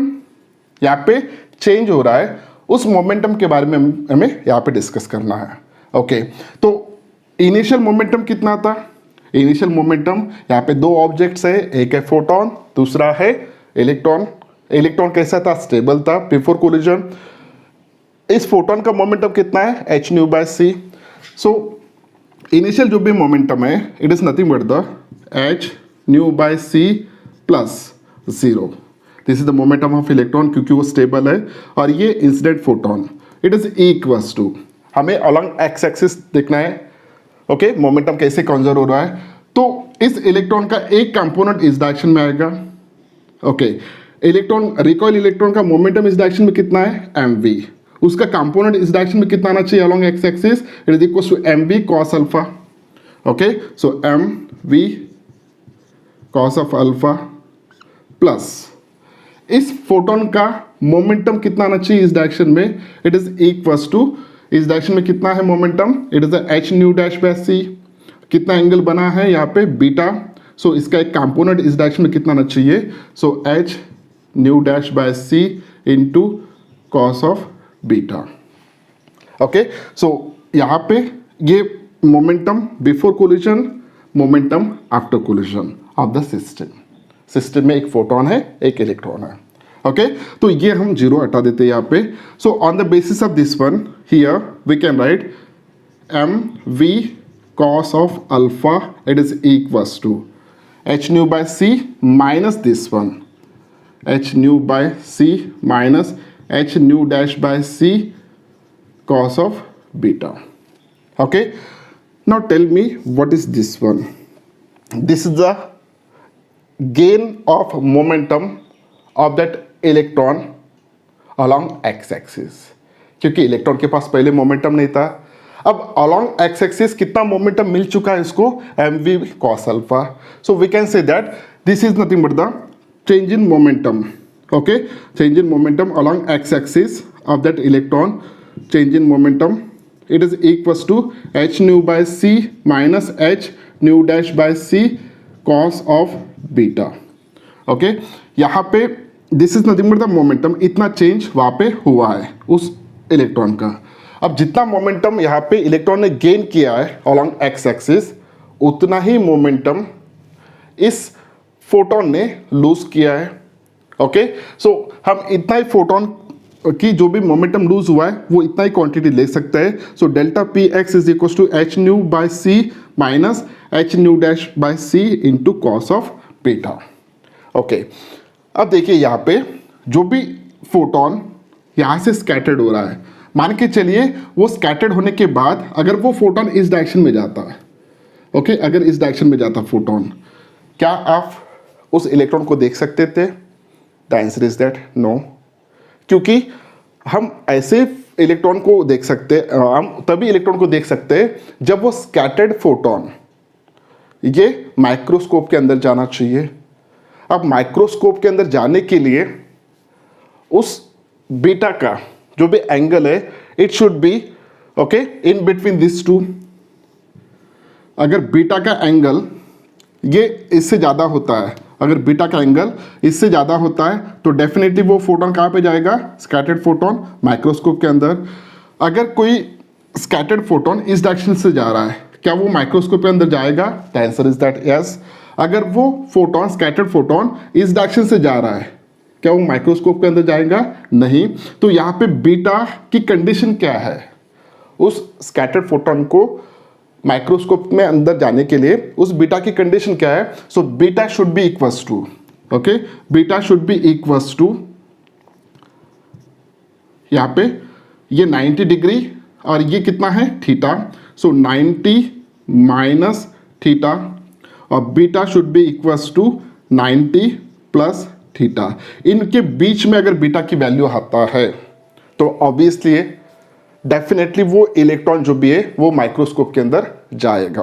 यहाँ पे चेंज हो रहा है उस मोमेंटम के बारे में हमें यहाँ पे डिस्कस करना है। ओके, तो इनिशियल मोमेंटम कितना था? इनिशियल मोमेंटम यहाँ पे दो ऑब्जेक्ट्स है, एक है फोटोन, दूसरा है इलेक्ट्रॉन। इलेक्ट्रॉन कैसा था? स्टेबल था बिफोर कोलिजन। इस फोटोन का मोमेंटम कितना है? H nu by c. So initial जो भी मोमेंटम है it is nothing but the h nu by c plus 0। This is the momentum of electron क्योंकि वो स्टेबल है। और ये incident photon it is equals to, हमें अलोंग एक्स एक्सिस देखना है। ओके, मोमेंटम कैसे कंजर्व हो रहा है। तो इस इलेक्ट्रॉन का एक कंपोनेंट इस डायरेक्शन में आएगा। ओके, इलेक्ट्रॉन, रिकॉइल इलेक्ट्रॉन का मोमेंटम इस डायरेक्शन में कितना है? mv। उसका कंपोनेंट इस डायरेक्शन में कितना आना चाहिए? Along x axis it is equals to mv cos alpha. Okay, so mv cos of alpha plus इस फोटोन का मोमेंटम कितना आना चाहिए इस डायरेक्शन में? इट इज इक्वल्स टू, इस डायरेक्शन में कितना है momentum? It is h nu dash by c. कितना एंगल बना है यहाँ पे? बीटा। सो इसका एक कंपोनेंट इस डायरेक्शन में कितना आना चाहिए? So h nu dash by c into cos of beta. Okay, so यहाँ पे ये momentum before collision, momentum after collision of the system. System में एक फोटोन है, एक इलेक्ट्रॉन है। ओके, तो ये हम जीरो हटा देते हैं यहाँ पे। So on the basis of this one here we can write m v cos of alpha it is equals to h nu by c minus this one, h nu by c minus h nu dash by c cos of beta. Okay, now tell me what is this one? This is the gain of momentum of that electron along x-axis. क्योंकि electron के पास पहले momentum नहीं था। अब along x-axis कितना momentum मिल चुका है इसको? mv cos alpha. So we can say that this is nothing but the change in momentum. Okay, change in momentum along x-axis of that electron. Change in momentum it is equals to h nu by c minus h nu dash by c cos of beta. Okay, यहाँ पे this is nothing but the momentum, इतना change वहाँ पे हुआ है उस electron का। अब जितना मोमेंटम यहाँ पे इलेक्ट्रॉन ने गेन किया है along x एक्सिस, उतना ही मोमेंटम इस फोटोन ने लूज किया है। ओके, सो हम इतना ही फोटोन की जो भी मोमेंटम लूज हुआ है वो इतना ही क्वांटिटी ले सकता है। So delta p x is equal to h nu by c minus h nu dash by c into cos of beta. Okay, अब देखिए यहाँ पे जो भी फोटोन यहाँ से स्कैटर्ड हो रहा है, मान के चलिए वो स्कैटर्ड होने के बाद अगर वो फोटोन इस डायरेक्शन में जाता है, ओके, अगर इस डायरेक्शन में जाता फोटोन, क्या आप उस इलेक्ट्रॉन को देख सकते थे? The answer is that no, क्योंकि हम ऐसे इलेक्ट्रॉन को देख सकते, हम तभी इलेक्ट्रॉन को देख सकते हैं जब वो स्कैटर्ड फोटोन ये माइक्रोस्कोप के अंदर जाना चाहिए। अब माइक्रोस्कोप के अंदर जाने के लिए उस बीटा का जो भी एंगल है it should be okay in between this two. अगर बीटा का एंगल ये इससे ज़्यादा होता है, अगर बीटा का एंगल इससे ज़्यादा होता है तो डेफिनेटली वो फोटोन कहाँ पे जाएगा? स्कैटर्ड फोटोन माइक्रोस्कोप के अंदर। अगर कोई स्कैटर्ड फोटोन इस डायरेक्शन से जा रहा है, क्या वो माइक्रोस्कोप के अंदर जाएगा? The answer is that yes. अगर वो फोटोन, स्कैटर्ड फोटोन इस डायरेक्शन से जा रहा है, क्या वो माइक्रोस्कोप के अंदर जाएगा? नहीं। तो यहाँ पे बीटा की कंडीशन क्या है? उस स्कैटर्ड फोटोन को माइक्रोस्कोप में अंदर जाने के लिए उस बीटा की कंडीशन क्या है? So beta should be equals to, okay, beta should be equals to, यहाँ पे ये 90 डिग्री और ये कितना है? थीटा। सो 90 माइनस थीटा और beta should be equals to 90 plus theta. इनके बीच में अगर बीटा की वैल्यू आता है तो ऑब्वियसली डेफिनेटली वो इलेक्ट्रॉन जो भी है वो माइक्रोस्कोप के अंदर जाएगा,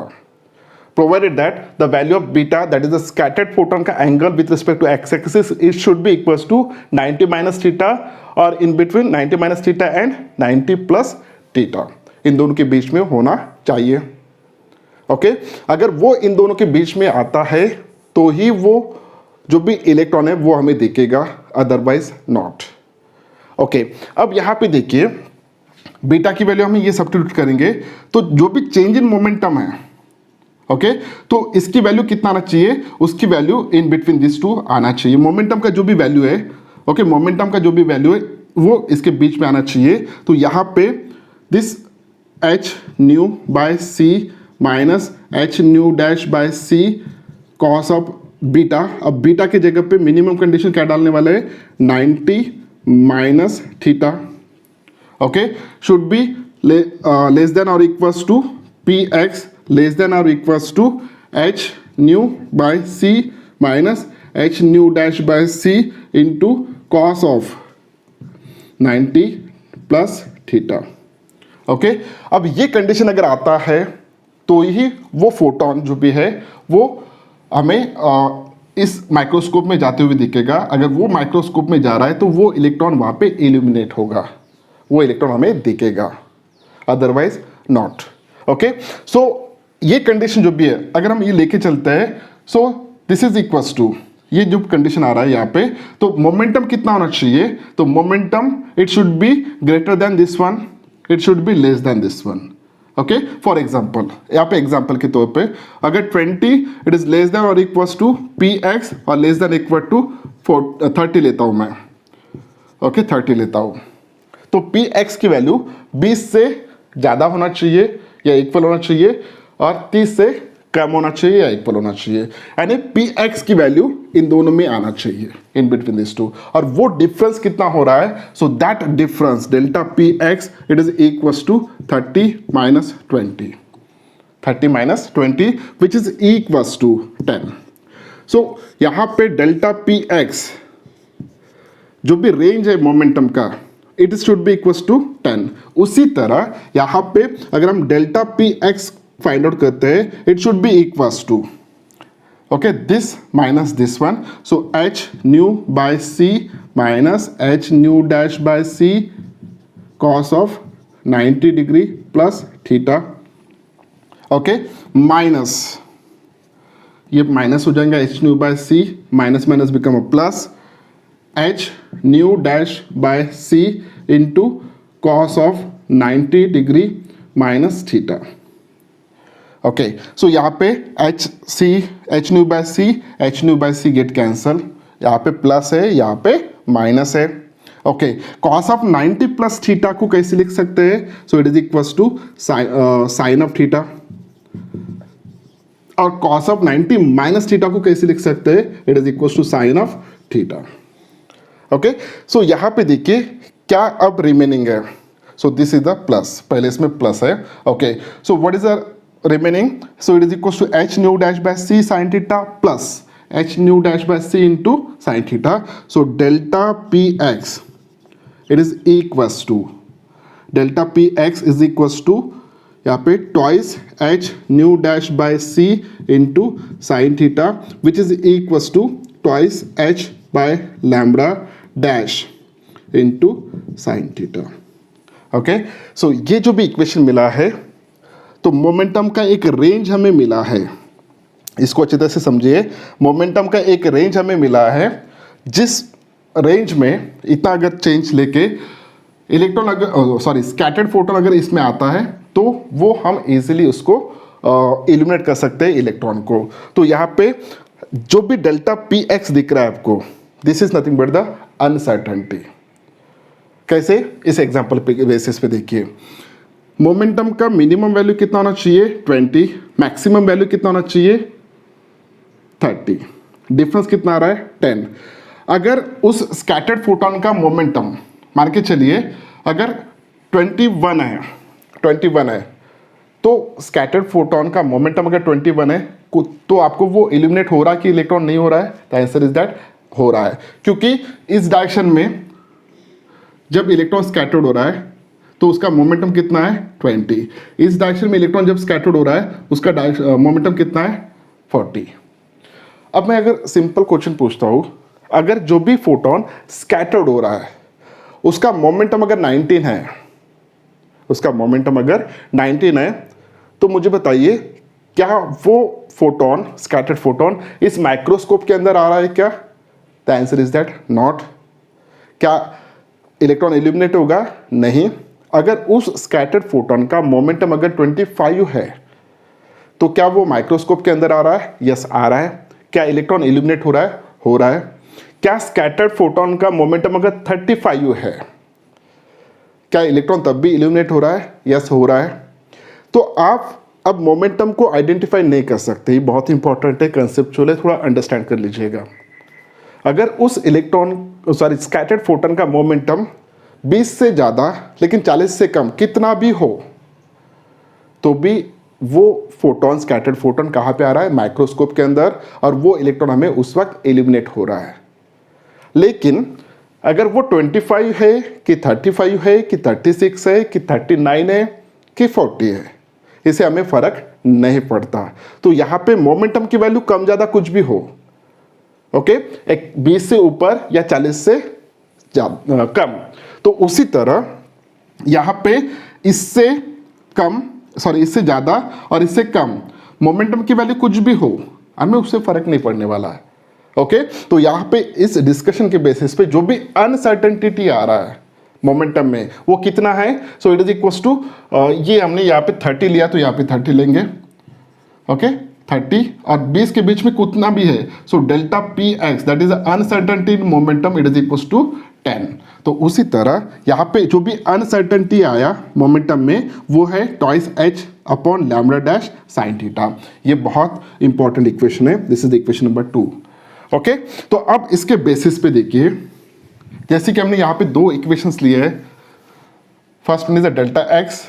provided that the value of beta that is the scattered photon का angle with respect to x axis it should be equals to 90 minus theta और in between 90 minus theta and 90 plus theta, इन दोनों के बीच में होना चाहिए। Okay अगर वो इन दोनों के बीच में आता है तो ही वो जो भी इलेक्ट्रॉन है वो हमें दिखेगा, अदरवाइज नॉट। ओके अब यहां पे देखिए बीटा की वैल्यू हम ये सब्स्टिट्यूट करेंगे तो जो भी चेंज इन मोमेंटम है, ओके तो इसकी वैल्यू कितना आना चाहिए, उसकी value in between this two आना चाहिए। मोमेंटम का जो भी वैल्यू है, ओके मोमेंटम का जो भी वैल्यू है वो इसके बीच में आना चाहिए। तो यहाँ पे this h nu by c minus h nu dash by c cos of beta. अब बीटा की जगह पे मिनिमम कंडीशन क्या डालने वाले हैं, 90 minus theta, okay should be less than और equals to p x less than और equals to h nu by c minus h nu dash by c into cos of 90 plus theta. Okay अब ये condition अगर आता है तो ही वो photon जो भी है वो हमें इस माइक्रोस्कोप में जाते हुए दिखेगा। अगर वो माइक्रोस्कोप में जा रहा है तो वो इलेक्ट्रॉन वहाँ पे इल्यूमिनेट होगा, वो इलेक्ट्रॉन हमें दिखेगा, अदरवाइज नॉट। ओके सो ये कंडीशन जो भी है अगर हम ये लेके चलते हैं, so this is equals to, ये जो कंडीशन आ रहा है यहाँ पे, तो मोमेंटम कितना होना चाहिए, तो momentum it should be greater than this one, it should be less then this one. Okay for example यहाँ पे एग्जाम्पल के तौर पे अगर 20 इट इज लेस देन और इक्वल्स टू पी एक्स और लेस देन इक्वल टू 30 लेता हूँ मैं, ओके 30 लेता हूँ, तो पी एक्स की वैल्यू 20 से ज़्यादा होना चाहिए या इक्वल होना चाहिए और 30 से कम होना चाहिए या इक्वल होना चाहिए, यानी पी एक्स की वैल्यू इन दोनों में आना चाहिए, इन बिटवीन दिस टू। और वो डिफरेंस कितना हो रहा है, so that difference delta p x it is equals to 30 minus 20, 30 minus 20 which is equals to 10। So यहाँ पे डेल्टा पी एक्स जो भी रेंज है मोमेंटम का it should be equals to 10। उसी तरह यहाँ पे अगर हम delta p x find out करते हैं it should be equals to, okay this minus this one, so h nu by c minus h nu dash by c cos of 90 degree plus theta, okay minus ये minus हो जाएगा h nu by c, minus minus become a plus h nu dash by c into cos of 90 degree minus theta. Okay so यहाँ पे h nu by c get cancel, यहाँ पे plus है यहाँ पे माइनस है। Okay cos of 90 plus theta को कैसे लिख सकते हैं, so it is equals to sine of theta, और कॉस ऑफ 90 माइनस थीटा को कैसे लिख सकते हैं, it is equals to sine of theta. Okay so यहाँ पे देखिए क्या अब रिमेनिंग है, सो दिस इज द प्लस, पहले इसमें प्लस है। Okay so what is the remaining, so it is equals to h nu dash by c sin theta plus h nu dash by c into sin theta, so delta px it is equals to delta px is equals to यहाँ पे twice h nu dash by c into sin theta which is equals to twice h by lambda dash into sin theta। okay so ये जो भी equation मिला है तो momentum का एक रेंज हमें मिला है, इसको अच्छी तरह से समझिए। मोमेंटम का एक रेंज हमें मिला है जिस रेंज में इतना अगर चेंज लेके इलेक्ट्रॉन अगर स्कैटर्ड फोटोन अगर इसमें आता है तो वो हम इजीली उसको इल्यूमिनेट कर सकते हैं इलेक्ट्रॉन को। तो यहाँ पे जो भी डेल्टा पी एक्स दिख रहा है आपको, this is nothing but the uncertainty. कैसे, इस एग्जाम्पल पे बेसिस पे देखिए, मोमेंटम का मिनिमम वैल्यू कितना होना चाहिए 20, मैक्सिमम वैल्यू कितना होना चाहिए 30, डिफरेंस कितना आ रहा है 10। अगर उस स्कैटर्ड फोटोन का मोमेंटम मान के चलिए अगर 21 है तो स्कैटर्ड फोटोन का मोमेंटम अगर 21 है तो आपको वो इल्यूमिनेट हो रहा है कि इलेक्ट्रॉन नहीं हो रहा है, द आंसर इज दैट हो रहा है, क्योंकि इस डायरेक्शन में जब इलेक्ट्रॉन स्कैटर्ड हो रहा है तो उसका मोमेंटम कितना है 20, इस डायरेक्शन में इलेक्ट्रॉन जब स्कैटर्ड हो रहा है उसका मोमेंटम कितना है 40। अब मैं अगर सिंपल क्वेश्चन पूछता हूँ, अगर जो भी फोटोन स्कैटर्ड हो रहा है उसका मोमेंटम अगर 19 है, उसका मोमेंटम अगर 19 है तो मुझे बताइए क्या वो फोटोन, स्कैटर्ड फोटोन इस माइक्रोस्कोप के अंदर आ रहा है क्या? The answer is that not. क्या इलेक्ट्रॉन इल्यूमिनेट होगा? नहीं। अगर उस स्कैटर्ड फोटोन का मोमेंटम अगर 25 है तो क्या वो माइक्रोस्कोप के अंदर आ रहा है? यस, आ रहा है। क्या इलेक्ट्रॉन इल्यूमिनेट हो रहा है? हो रहा है। क्या स्कैटर्ड फोटोन का मोमेंटम अगर 35 है, क्या इलेक्ट्रॉन तब भी इल्यूमिनेट हो रहा है? यस, हो रहा है। तो आप अब मोमेंटम को आइडेंटिफाई नहीं कर सकते, ये बहुत इंपॉर्टेंट है, कंसेप्चुअल है, थोड़ा अंडरस्टैंड कर लीजिएगा। अगर उस स्कैटर्ड फोटोन का मोमेंटम 20 से ज़्यादा लेकिन 40 से कम कितना भी हो, तो भी वो फोटोन, स्कैटर्ड फोटोन कहाँ पे आ रहा है? माइक्रोस्कोप के अंदर, और वो इलेक्ट्रॉन हमें उस वक्त इल्यूमिनेट हो रहा है। लेकिन अगर वो 25 है कि 35 है कि 36 है कि 39 है कि 40 है, इससे हमें फर्क नहीं पड़ता। तो यहाँ पे मोमेंटम की वैल्यू कम ज़्यादा कुछ भी हो, ओके, एक 20 से ऊपर या 40 से कम, तो उसी तरह यहाँ पे इससे कम, इससे ज़्यादा और इससे कम मोमेंटम की वैल्यू कुछ भी हो, हमें उससे फर्क नहीं पड़ने वाला है। ओके, तो यहाँ पे इस डिस्कशन के बेसिस पे जो भी अनसर्टेनिटी आ रहा है मोमेंटम में, वो कितना है? So it is equals to, ये हमने यहाँ पे 30 लिया तो यहाँ पे 30 लेंगे, ओके, 30 और 20 के बीच में कितना भी है, so delta p x that is uncertainty in momentum, it is equals to 10। तो उसी तरह यहाँ पे जो भी अनसर्टेनिटी आया मोमेंटम में, वो है twice h upon lambda dash sine theta. ये बहुत इंपॉर्टेंट इक्वेशन है, this is equation number 2। Okay, तो अब इसके बेसिस पे देखिए, जैसे कि हमने यहाँ पे दो इक्वेशंस लिए हैं, first one is delta x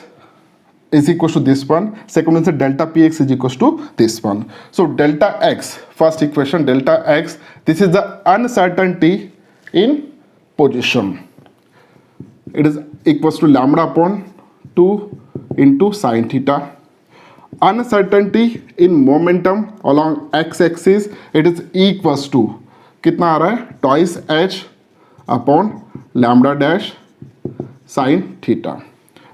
is equals to this one, second one is delta px is equals to this one. So delta x, first equation delta x, this is the uncertainty in position, it is equals to lambda upon 2 into sin theta. Uncertainty in momentum along x axis, it is equals to कितना आ रहा है? twice h upon lambda dash sin theta.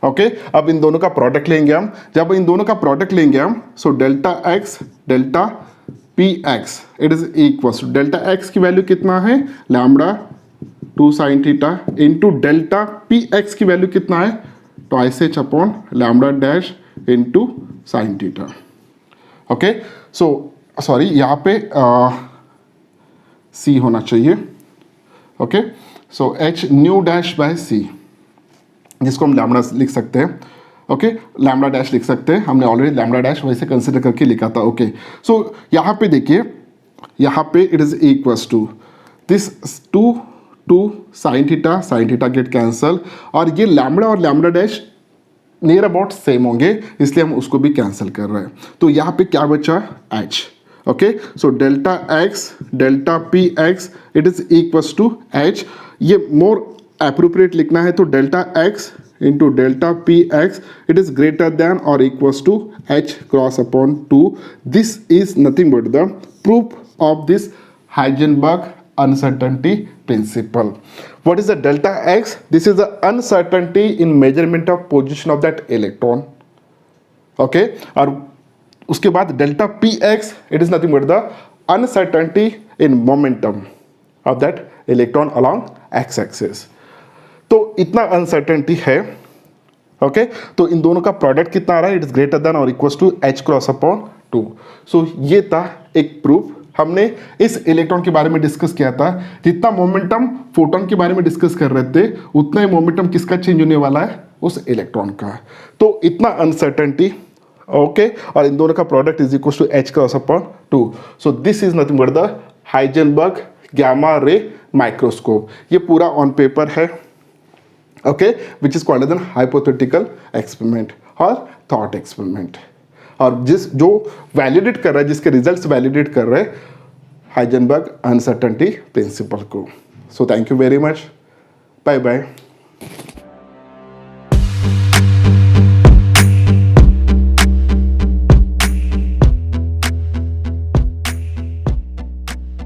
Okay, अब इन दोनों का product लेंगे हम। जब इन दोनों का प्रोडक्ट लेंगे हम, so delta x delta p x it is equals to, delta x की वैल्यू कितना है? Lambda 2 sine theta into delta p x की वैल्यू कितना है? Twice h upon lambda dash into sine theta. Okay, so sorry, यहाँ पे c होना चाहिए। Okay, so h nu dash by c, जिसको हम लैम्डा लिख सकते हैं। ओके, लैम्डा डैश लिख सकते हैं, हमने ऑलरेडी लैम्डा डैश वैसे कंसिडर करके लिखा था। ओके, सो यहाँ पे देखिए, यहाँ पे it is equals to this 2 sine theta get cancel, और ये लैम्डा और lambda dash near about same होंगे, इसलिए हम उसको भी कैंसिल कर रहे हैं। तो यहाँ पे क्या बचा? H. Okay, so delta x delta p x it is equals to h. ये मोर एप्रोप्रिएट लिखना है तो delta x into delta p x it is greater than और equals to h cross upon 2। This is nothing but the proof of this Heisenberg uncertainty principle. What is the delta x? This is the uncertainty in measurement of position of that electron. Okay, और उसके बाद delta p x it is nothing but the uncertainty in momentum of that electron along x axis. तो इतना uncertainty है। Okay, तो इन दोनों का product कितना आ रहा है? इट इज ग्रेटर देन और equals to h cross upon 2। So ये था एक प्रूफ। हमने इस इलेक्ट्रॉन के बारे में डिस्कस किया था, जितना मोमेंटम फोटोन के बारे में डिस्कस कर रहे थे, उतना ही मोमेंटम किसका चेंज होने वाला है? उस इलेक्ट्रॉन का। तो इतना अनसर्टेनिटी, ओके, और इन दोनों का product is equals to h cross upon 2। So this is nothing but the Heisenberg gamma ray microscope. ये पूरा ऑन पेपर है, okay, which is called as an hypothetical experiment और थॉट एक्सपेरिमेंट, और जो वैलिडेट कर रहा है, जिसके रिजल्ट्स वैलिडेट कर रहे हैं हाइजेनबर्ग अनसर्टेनिटी प्रिंसिपल को। So thank you very much, bye bye.